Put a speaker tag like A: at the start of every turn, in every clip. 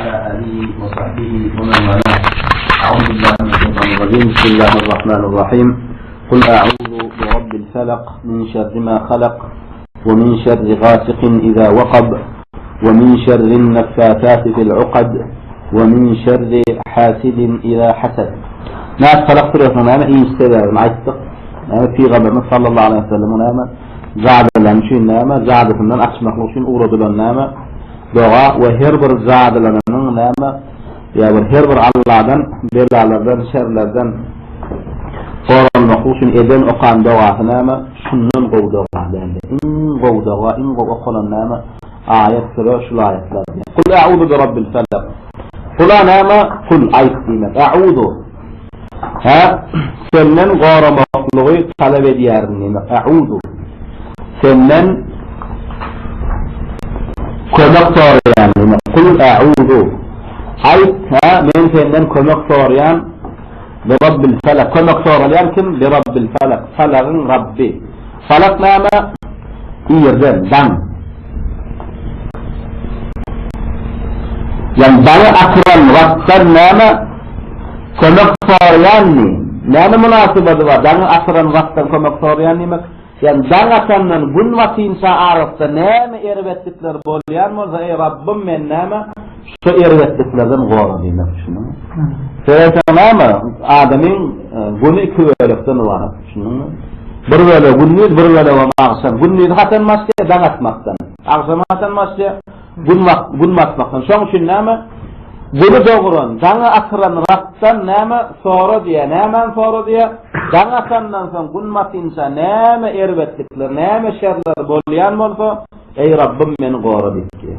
A: وعلى آله وصحبه ومن والاه. أعوذ بالله من الشيطان الرجيم. بسم الله الرحمن الرحيم. قل أعوذ برب الفلق من شر ما خلق ومن شر غاسق إذا وقب ومن شر النفاثات في العقد ومن شر حاسد إذا حسد. ناس خلق فريقنا نعم إيستدار معيستق في غبر صلى الله عليه وسلم نعم زعد لنشين نعم زعد فنان أكس مخلوشين أورد لنعم دعاء وهربر زعد لنعم نعم يا وهربر اللعدن بلعلدن شرلدن قرى المخلوشين إذن أقام دعاء نعم شنن غو دعاء إن غو دعاء إن غو أقل نعم آيات فراش لا يتلاد. قل أعوذ برب الفلق. قل نعم قل أيقيمة أعوذ ها سنن غار مخلوقي طلب ديارني أعوذ سنن كمقطاريان قل أعوذ أي ها من سنن كمقطاريان برب الفلق كمقطاريان كم برب الفلق فلق ربي فلق نعم إيرزن دم يعني دم أكرم ربطن نعم كمقطارياني نعم مناسبة دوا دم أكرم ربطن كمقطارياني يعني دعنا بنواتين سعارفت نام إيربتتلر بوليان مرزا أي رب من نام شو إيربتتلر غوري نفسنا فإذا نام آدمين بني كوالفتن وانا بروالا بنيد بروالا ومعصن بنيد حتى ماسك دعت مقتن أعصم حتى ماسك بنمات مقتن شونش نام bunu doğuran, dana akıran raktan nama sonra diye, naman sonra diye, dana sandan son günmat insan, nama erbetlikler, nama şerler bolyan molfa, ey Rabbim meni gora dikki.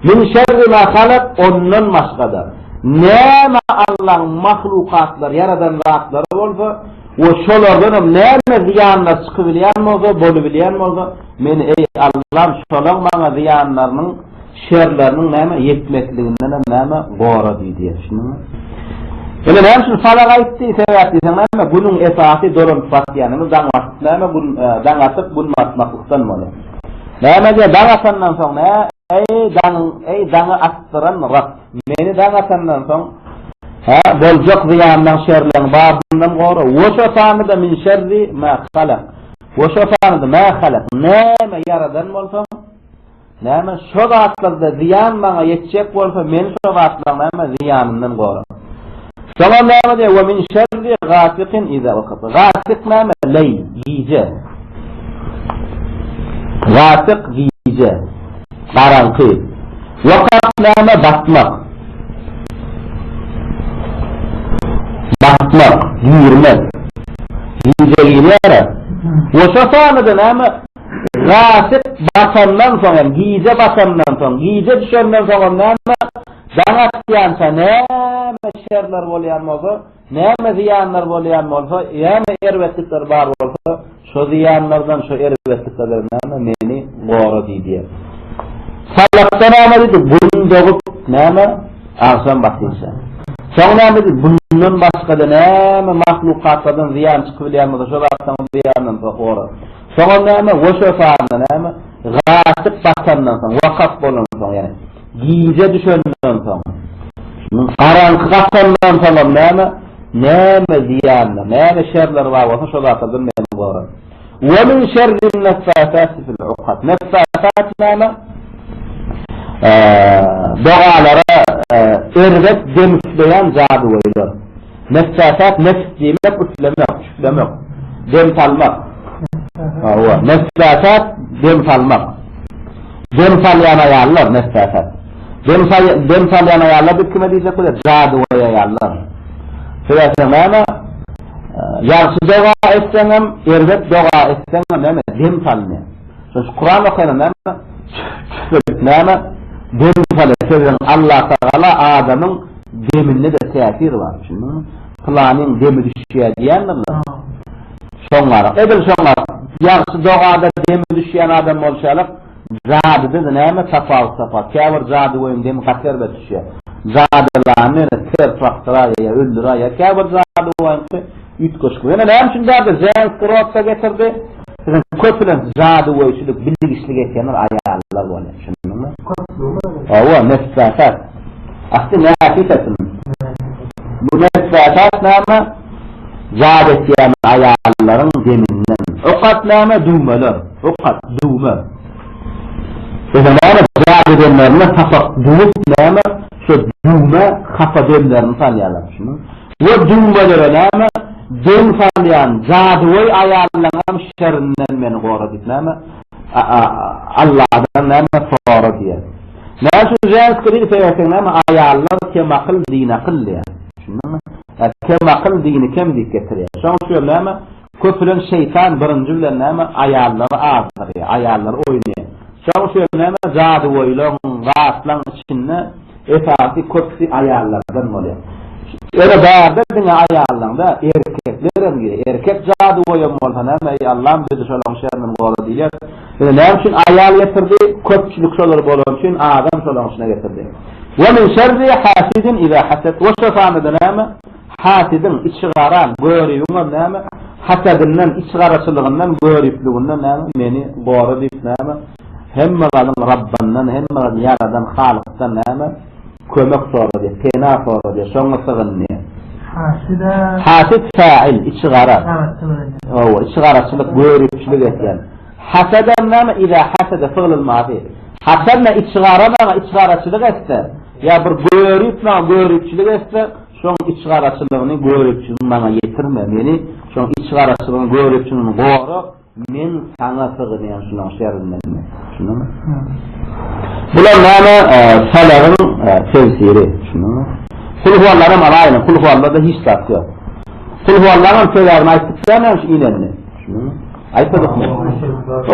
A: Min şerri ma halak, ondan maskada. Nama Allah'ın mahlukatlar, yaradan rahatları olfa, o şolardanım nama ziyanlar çıkıbilyan molfa, bolubilyan molfa, meni ey Allah'ım şolar bana ziyanlarının, şerlerinin nama yetmekliğinden nama gora diye düşünün. Yani hem şu salağa itti seyahat etsen nama bunun esası doğru fatyanını dangat nama bun dangatıp bun matmaklıktan mı? Nama diye dangatandan sonra ey danga astıran rat. Meni dangatandan sonra ha bolcak ziyandan şerlerin babından gora. O şafanı da min şerri ma halak. O şafanı da ma halak. Nama yaradan molsam nama şu zatlarda ziyan bana yetecek olsa men şu zatlarına nama ziyanından gora. Sonra nama diye ve min şerri gasikin iza vakıf. Gasik nama ley, giyce. Gasik giyce. Karanqı. Vakıf nama batmak. Batmak, giyirmek. Giyce giyinere. Ve şafanı da nama gasik bakandan sonra, giyice bakandan sonra, giyice düşenden sonra neyme danat yansa, neyme şerler bolayan olsa, neyme ziyanlar bolayan olsa, neyme ervetlikler var olsa, şu ziyanlardan, şu ervetlikler neyme meni gora diye. Salakta neyme dedi, bunun doğup neyme ağzından bakıysa. Sonra neyme dedi, bunun başka da neyme mahlukatlardan ziyan çıkıbilen olsa, şu zattan ziyandan gora. Sonra neyme, o şofağında neyme, gasık bakandan sonra, vakaf bolan sonra yani, giyice düşenden sonra, karanlık bakandan sonra neyme ziyanla, neyme şerler var olsa şu zatı bilmeyen var. وَمِنْ شَرِّ النَّفَّاثَاتِ فِي الْعُقَدِ Neffâsat neyme, doğalara ervet demüfleyen zadı oylar. Neffâsat nefs demek, üflemek, dem salmak. Nefsat dem salmak. Dem salyan ayarlar nefsat. Dem salyan ayarlar bir kime diyecek olur? Zadu ayarlar. Söylesem ama yarısı dua etsenem, ervet dua etsenem ama dem salmaya. Kur'an okuyalım ama dem salya. Allah Teala Adem'in deminde de tesir var. Planın demi düşüyor diyenler. Şonlar. Edil şonlar. Yarısı doğada demi düşüyen adam olşalık zadı dedi neyme tafavut. Kâvır zadı koyun demi kater be düşüyor. Zadılarını ter traktıra ya öldüra ya kâvır zadı koyun üt koşku. Yani neyem şimdi derdi zeyns kırotsa getirdi. Köpülen zadı koyuşuluk bildik işlik etkenler ayarlar var. Şunun mu? Nefsasat. Aslında hakikaten bu nesbet nama zat etken ayarların deminden. Okat nama düğmeler. Okat düğme. Nama zat edenlerine kafa düğüp nama şu düğme kafa dönlerini tanıyalım şunu. Ve düğmelere nama dön tanıyan zat ve ayarlanan şerrinden beni korudu nama Allah'dan nama sonra diye. Nasıl cihaz kırık teyvesen nama ayarlar kem akıl din akıl ya. Şunu kem akıl dini kem dikkatiriyor. Son şöyle nama köpülen şeytan birinci bilen nama ayarları ağzırıyor. Ayarları oynuyor. Son şöyle nama zadı oylağın rahatlan içinde esası köpüsü ayarlardan oluyor. Öyle bağırda dine ayarlanda erkeklerin gibi. Erkek zadı oyun olsa nama Allah'ım bizi şolağın şerinin koru diyor. Ne için ayar getirdi? Köpçülük şoları bolon için adam şolağın içine getirdi. ومن شر حاسد إذا حسد وشفعنا دنامة حاسد إشغاران غوري ونامة حسدنن إشغارشلغنن غوري فلغنن نامة مني غوري نامة هم غادن ربنن هم غادن ياردن خالقتن نامة كمك صورة كنا صورة شون صغني حاسد فاعل إشغاران هو إشغارشلغ غوري فلغت يعني حسدن نامة إذا حسد فعل الماضي حسدنا إشغارنا إشغارشلغت ya bir görüpçülük etse şoň içgaraçylygyny görüpçülüğün bana getirme meni şoň içgaraçylygyny görüpçülüğün goru men sana sığınayan şoň şerrinden şunu bular mana salaryň tefsiri şunu kul huwallara malaýyny kul huwallada hiç tak ýok kul huwallaryň söýlerini aýtdyksam şu ilenni şunu aytadyk mı?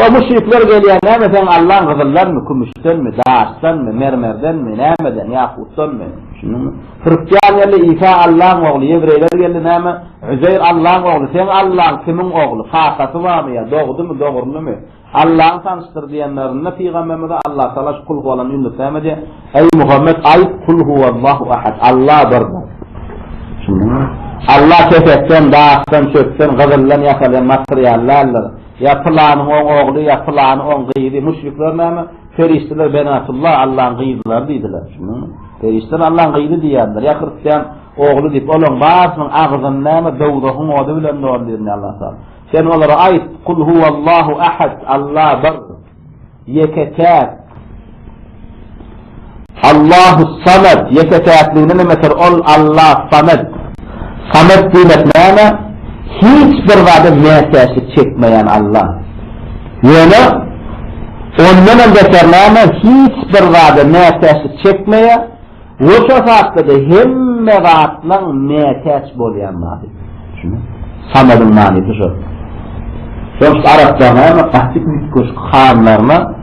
A: O müşrikler gelýär näme sen Allah'ın gızıllarını kümüşden mi, daştan mı, mermerden mi, nämeden, yakuttan mı? Şunu Hristiyan geldi İsa Allah'ın oğlu, Yevreyler geldi näme? Üzeyr Allah'ın oğlu, sen Allah'ın kimin oğlu? Hakatı var mı ya? Doğdu mu, doğurlu mu? Allah'ın tanıştır diyenlerine Peygamberimize Allah Teala şu kul huvalan ünlü demedi. Ey Muhammed ayet kul huvallahu ahad. Allah barbar. Şunu Allah kefetten, dağıttan, çöpten, gızıllan yakalayan materyallerler. Ya planın on oğlu, ya planın on gıydı. Müşrikler näme? Ferişteler benatullah, Allah'ın gıydılar deydiler. Ferişteler Allah'ın gıydı diyenler. Ya Hristiyan oğlu deyip, olun bazının ağzın näme? Doğduğun oğlu bilen ne oldu Allah Teala. Sen onlara ait, kul huvallahu ahad, Allah bar, yeketat. Allahu samad, yeketatliğine ne meser? Ol Allah samad. Samet demek näme? Hiçbir vade mesajı çekmeyen Allah. Yani ondan beter näme? Hiçbir vade mesajı çekmeye o şafakta da hemme vaatlan mesaj bolyan madi. Samet'in manisi şu. Sonuçta Arap'ta näme? Kastik mitkuş khanlarına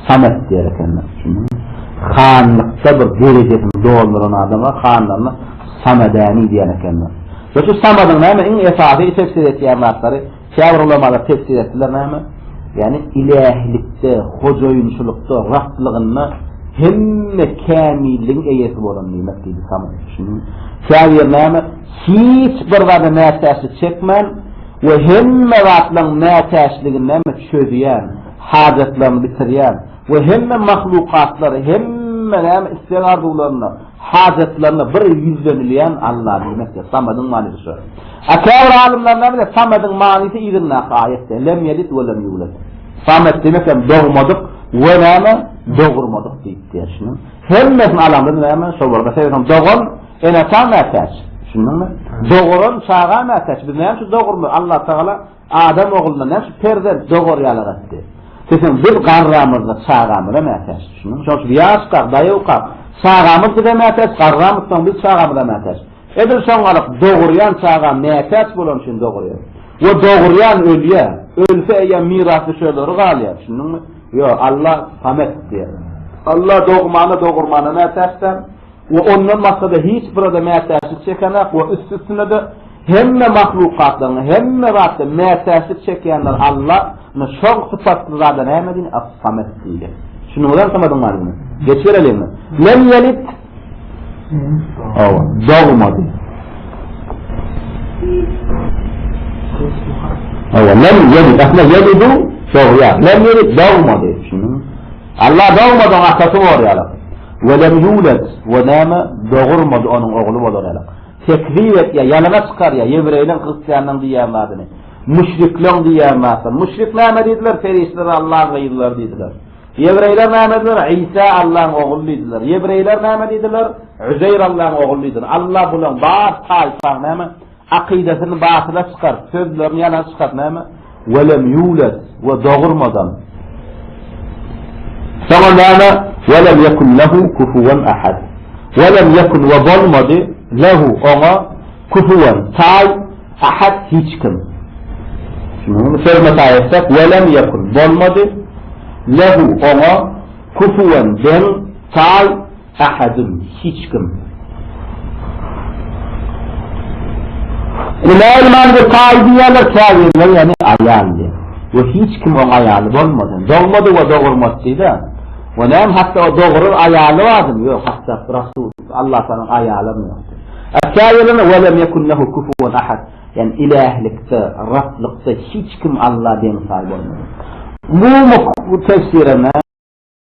A: Samet diyerekenler. Khanlıkta bir derecesini dolduran adama khanlarına Samedani diyerekenler. Ve şu samadın näme en esasy tefsir etýän zatları şäwrulamada tefsir etdiler näme? Yani ilahlikde, hojoýunçulukda, rahatlygyny hemme kamilligiň eýesi bolan nimet diýdi samad. Şunu şäwir näme? Hiç bir wada näsäsi çekmen we hemme wagtlaryň näsäsligini näme çözýän, hajatlaryny bitirýän we hemme mahlukatlary hemme näme istek arzuwlaryny hajatlaryny bir yüzlenilýän Allah diýmekdir. Samadın manysy şu. Akawr alimler näme? Samadın manysy ýerine aýetde. Lem yelit we lem ýulat. Samad demek doğmadyk we näme? Doğurmadyk diýipdir. Şunu hemmesini alamda näme? Şobarda sebäp doğan ene tamätäç. Şunuňmy? Doğuran çağa mätäç. Biz näme şu doğurmy? Allah Taala Adam oğluna näme perzent doğurýalatdy. Sen bir garramyzda çağamyra mätäç. Şunu şoň ýaşka, daýawka Sağamız da mätäç, garramyzdan biz sağamyra mätäç. Edil şoňalyk doğurýan çağa mätäç bolan üçin doğurýar. O doğurýan ölýär. Ölse eýer mirasy şöleri galýar. Şunuňmy? Yo, Allah samet diýer. Allah doğurmany mätäçden we ondan maksada hiç bir adam mätäçi çekenek we üstüne de hemme mahlukatlaryny, hemme wagtda mätäçi çekýänler Allah şoň sypatly zada näme diýen? As-samet diýer. Şunu bilen samadyň malyny. Geçirelim. Lem yelit. Doğmadı. Lem yelit. Aslında yelidu doğuya. Lem yelit doğmadı. Allah doğmadan akası var ya. ولم يولد ونام doğurmadı onun oğlu olarak. Tekzip et ya, yalana çıkar ya, Yevreylerin, Hristiyanların diyemezini. Müşriklerin diyemezsin. Müşrikler ne dediler? Ferişler Allah'ın gıyırlar dediler. Yevreyler ne dediler? İsa Allah'ın oğlu dediler. Yevreyler ne dediler? Üzeyr Allah'ın oğlu dediler. Allah bunun bazı tayfan ne mi? Akidesini batıla çıkar. Sözlerini yalana çıkar ne mi? Velem yulad ve doğurmadan. Sonra ne? Velem yekun lehu kufuven ahad. Velem yekun ve dolmadı lehu ona kufuven tay ahad hiç kim. Şimdi söylemesi ayetsek velem yekun dolmadı lehu ona kufuven den tay ahadun hiç kim. İlâ tay diyorlar kâvirler yani ayalli. Ve hiç kim onun ayali olmadı. Doğmadı ve doğurmadı. Ve nem hatta o doğurur ayali vardı mı? Yok hatta Resul Allah sana ayali mı yoktu. Kâvirler velem yekun lehu kufuven ahad. Yani ilahlikte, Rablıkta hiç kim Allah diye sahibi olmadı. Bu tefsirine